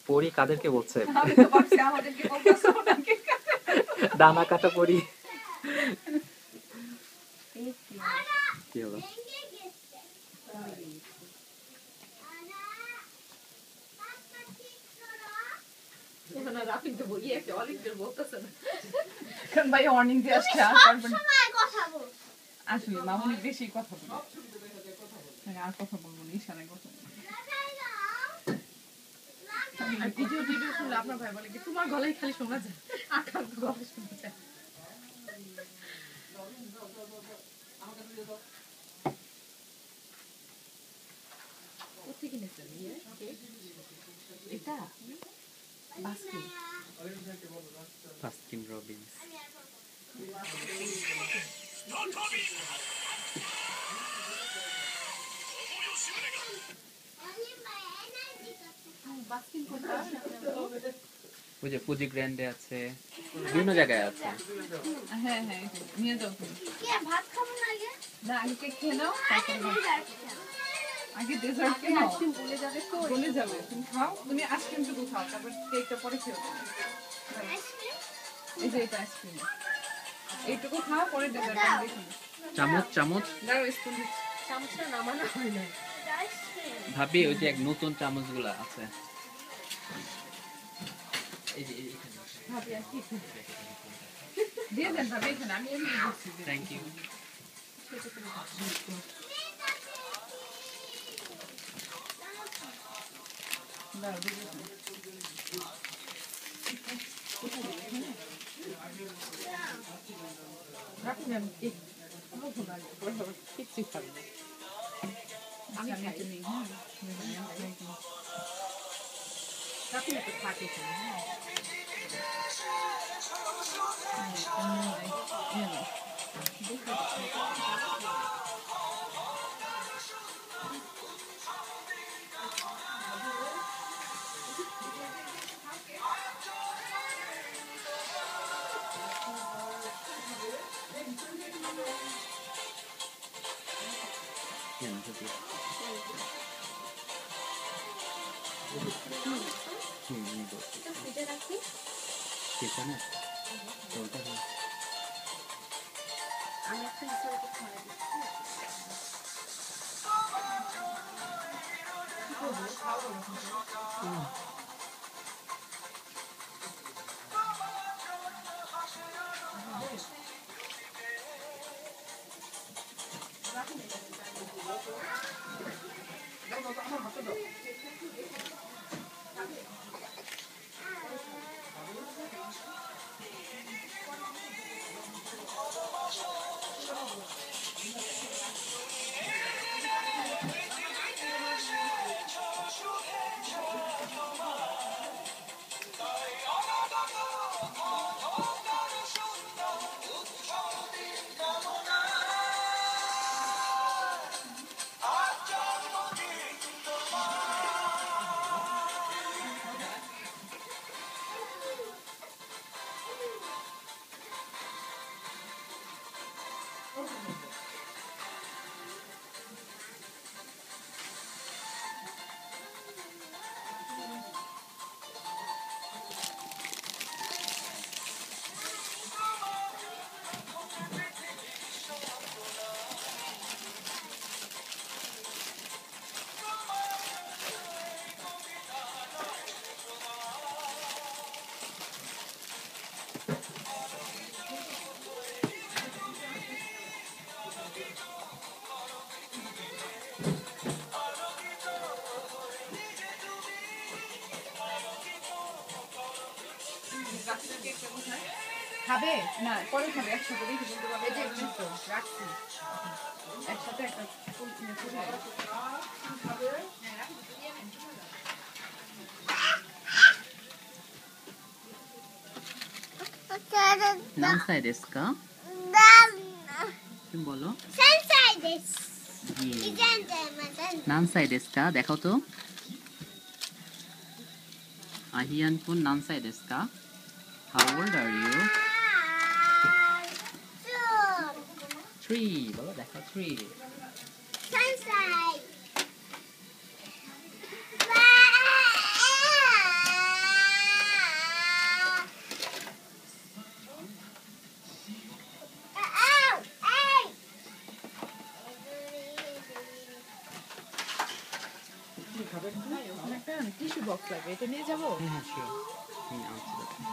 পরি কাদেরকে বলছে? আমি তো ভাবছি আমাদেরকে বলতেছো নাকি? দানা কাটা পরি। কি হলো? এখন আর আপনি তো বলি একটা অলিম্পিয়ার বলতেছে না। কারণ ভাই ওয়ার্নিং দিয়ে আসছে আর পারবেন না। আসলে মামুনি বেশি কথা বলে। আর কথা বলবো না, ইশারায় কথা বলবো। আর ভিডিও শুনলে আপনার ভাই বলে কি তোমার গলায় খালি শোনা যায়, আর কাউকে গলা শোনা যায়। কোথেকে নিয়েছেন এটা? বাস্কিন। Baskin Robbins. বাস্কিন কোনটা? ওই যে ফুজি গ্র্যান্ডে আছে, বিভিন্ন জায়গায় আছে। হ্যাঁ হ্যাঁ নিয়ে যাও তুমি। ভাত খাবো না আগে? না আগে কেক খেয়ে নাও, আগে ডেজার্ট খেয়ে নাও। বলে যাবে তো। বলে যাবে, তুমি খাও, তুমি আইসক্রিমটুকু খাও, তারপর কেকটা পরে খেও। এই যে এটা আইসক্রিম, এইটুকু খাও, পরে ডেজার্টটা দেখো। চামচ চামচ দাও স্পুন দিচ্ছি। চামচটা নামানো হয় না। ভাবি, ওই যে এক নতুন চামচগুলা আছে। এই যে ভাবি আর কি দিয়ে দেন ভাবি, এখানে আমি এমনি দিচ্ছি। Thank you. দাও দিয়ে দেন। রাখুন আমি কেক খাবো না, কিচ্ছু খাবো না। আমি খাইতে নেই। হ্যাঁ রাখুন একটু থাকে হ্যাঁ। খাবে না পরে খাবে, একসাথে রেখে বলতে পারবে যে তো রাখছি একসাথে একটা নামসাই দেশু কা? তুমি বলো। নামসাই দেশু কা? দেখাও তো। আহিয়ান কুন নামসাই দেশু কা? How old are you? 3. বলো, দেখো 3. ভাই, ওখানে একটা টিস্যু বক্স লাগে, এটা নিয়ে যাবো? হ্যাঁ শিওর, আনছি।